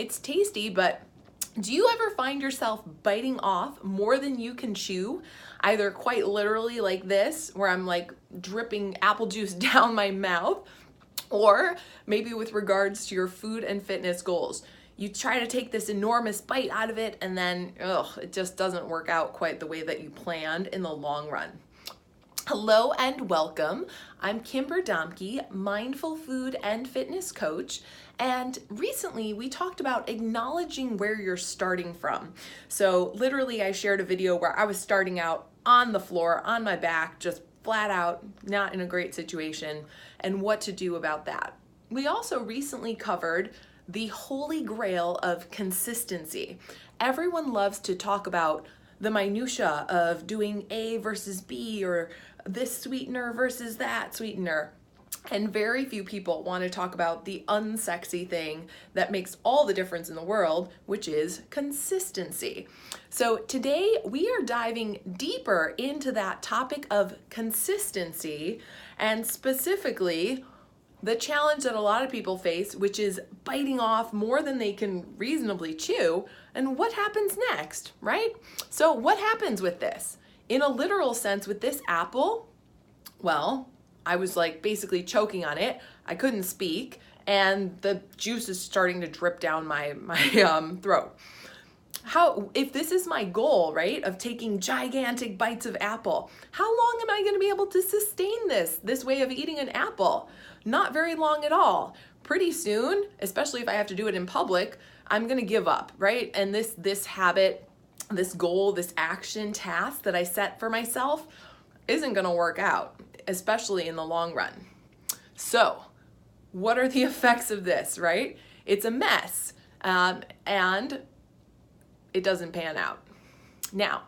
It's tasty, but do you ever find yourself biting off more than you can chew? Either quite literally like this, where I'm like dripping apple juice down my mouth, or maybe with regards to your food and fitness goals. You try to take this enormous bite out of it and then, it just doesn't work out quite the way that you planned in the long run. Hello and welcome. I'm Kimber Domke, mindful food and fitness coach. And recently we talked about acknowledging where you're starting from. So literally I shared a video where I was starting out on the floor, on my back, just flat out, not in a great situation, and what to do about that. We also recently covered the holy grail of consistency. Everyone loves to talk about the minutia of doing A versus B, or this sweetener versus that sweetener. And very few people want to talk about the unsexy thing that makes all the difference in the world, which is consistency. So today we are diving deeper into that topic of consistency, and specifically the challenge that a lot of people face, which is biting off more than they can reasonably chew, and what happens next, right? So what happens with this? In a literal sense, with this apple, well, I was like basically choking on it. I couldn't speak, and the juice is starting to drip down my throat. If this is my goal, right, of taking gigantic bites of apple, how long am I going to be able to sustain this way of eating an apple? Not very long at all. Pretty soon, especially if I have to do it in public, I'm going to give up, right? And this habit, this goal, this action task that I set for myself isn't going to work out, especially in the long run. So what are the effects of this, right? It's a mess, and it doesn't pan out. Now,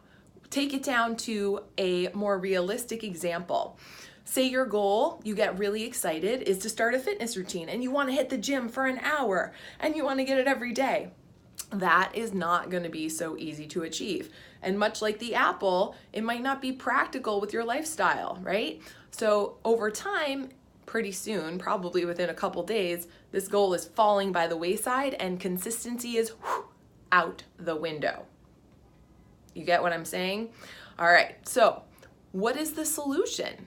take it down to a more realistic example. Say your goal, you get really excited, is to start a fitness routine, and you want to hit the gym for an hour, and you want to get it every day. That is not going to be so easy to achieve. And much like the apple, it might not be practical with your lifestyle, right? So over time, pretty soon, probably within a couple days, this goal is falling by the wayside and consistency is out the window. You get what I'm saying? All right, so what is the solution?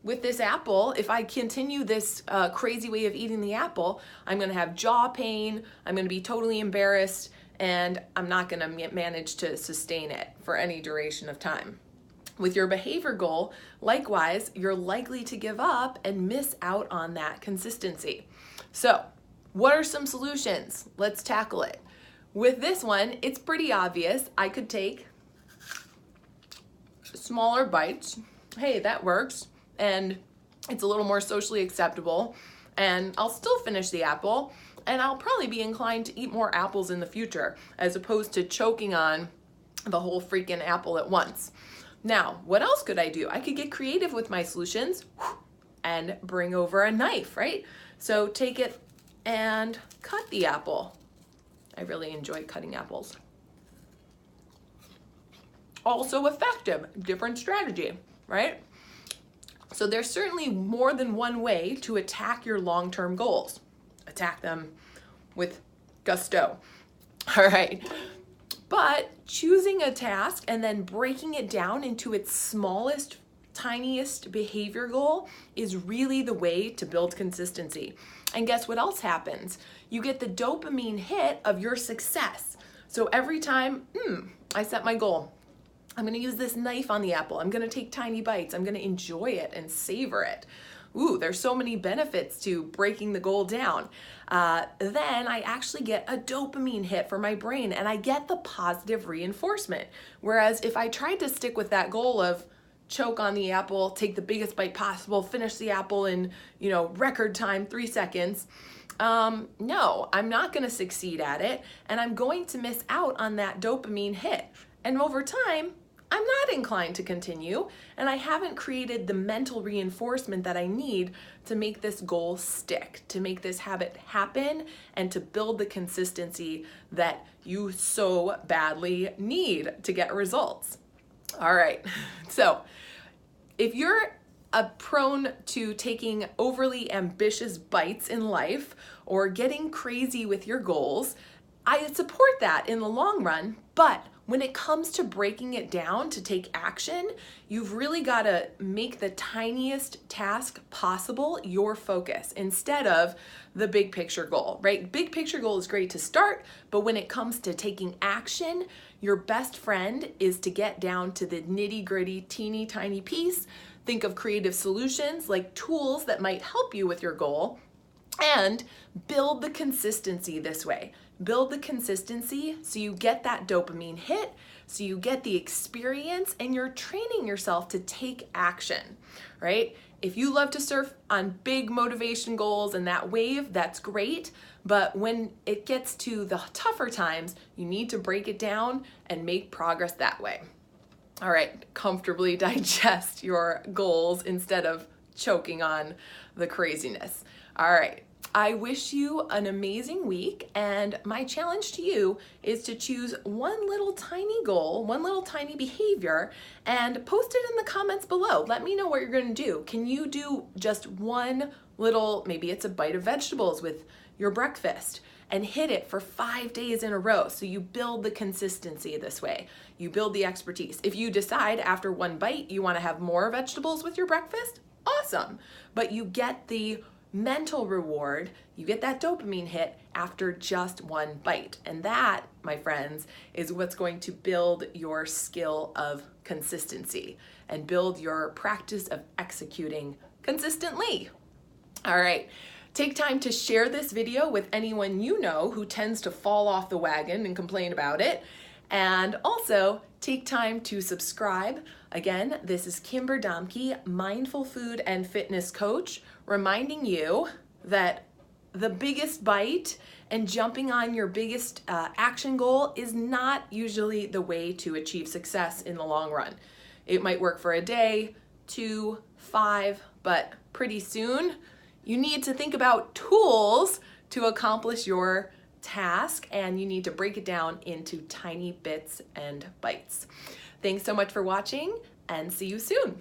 With this apple, if I continue this crazy way of eating the apple, I'm gonna have jaw pain, I'm gonna be totally embarrassed, and I'm not gonna manage to sustain it for any duration of time. With your behavior goal, likewise, you're likely to give up and miss out on that consistency. So, what are some solutions? Let's tackle it. With this one, it's pretty obvious. I could take smaller bites. Hey, that works. And it's a little more socially acceptable, and I'll still finish the apple, and I'll probably be inclined to eat more apples in the future, as opposed to choking on the whole freaking apple at once. Now, what else could I do? I could get creative with my solutions and bring over a knife, right? So take it and cut the apple. I really enjoy cutting apples. Also effective, different strategy, right? So there's certainly more than one way to attack your long-term goals. Attack them with gusto. All right. But choosing a task and then breaking it down into its smallest, tiniest behavior goal is really the way to build consistency. And guess what else happens? You get the dopamine hit of your success. So every time, I set my goal. I'm going to use this knife on the apple. I'm going to take tiny bites. I'm going to enjoy it and savor it. Ooh, there's so many benefits to breaking the goal down. Then I actually get a dopamine hit for my brain, and I get the positive reinforcement. Whereas if I tried to stick with that goal of choke on the apple, take the biggest bite possible, finish the apple in, record time, 3 seconds, no, I'm not going to succeed at it, and I'm going to miss out on that dopamine hit. And over time, I'm not inclined to continue, and I haven't created the mental reinforcement that I need to make this goal stick, to make this habit happen, and to build the consistency that you so badly need to get results. All right, so if you're prone to taking overly ambitious bites in life or getting crazy with your goals. I support that in the long run, but when it comes to breaking it down to take action, you've really got to make the tiniest task possible your focus instead of the big picture goal, right? Big picture goal is great to start, but when it comes to taking action, your best friend is to get down to the nitty-gritty, teeny tiny piece. Think of creative solutions like tools that might help you with your goal, and build the consistency this way. Build the consistency so you get that dopamine hit, so you get the experience, and you're training yourself to take action, right? If you love to surf on big motivation goals and that wave, that's great. But when it gets to the tougher times, you need to break it down and make progress that way. All right, comfortably digest your goals instead of choking on the craziness. All right, I wish you an amazing week, and my challenge to you is to choose one little tiny goal, one little tiny behavior, and post it in the comments below. Let me know what you're going to do. Can you do just one little, maybe it's a bite of vegetables with your breakfast, and hit it for 5 days in a row so you build the consistency this way. You build the expertise. If you decide after one bite you want to have more vegetables with your breakfast, awesome. But you get the mental reward, you get that dopamine hit after just one bite. And that, my friends, is what's going to build your skill of consistency and build your practice of executing consistently. All right, take time to share this video with anyone you know who tends to fall off the wagon and complain about it. And also take time to subscribe. Again, this is Kimber Domke, mindful food and fitness coach, reminding you that the biggest bite and jumping on your biggest action goal is not usually the way to achieve success in the long run. It might work for a day, 2, 5, but pretty soon you need to think about tools to accomplish your task, and you need to break it down into tiny bits and bites. Thanks so much for watching, and see you soon.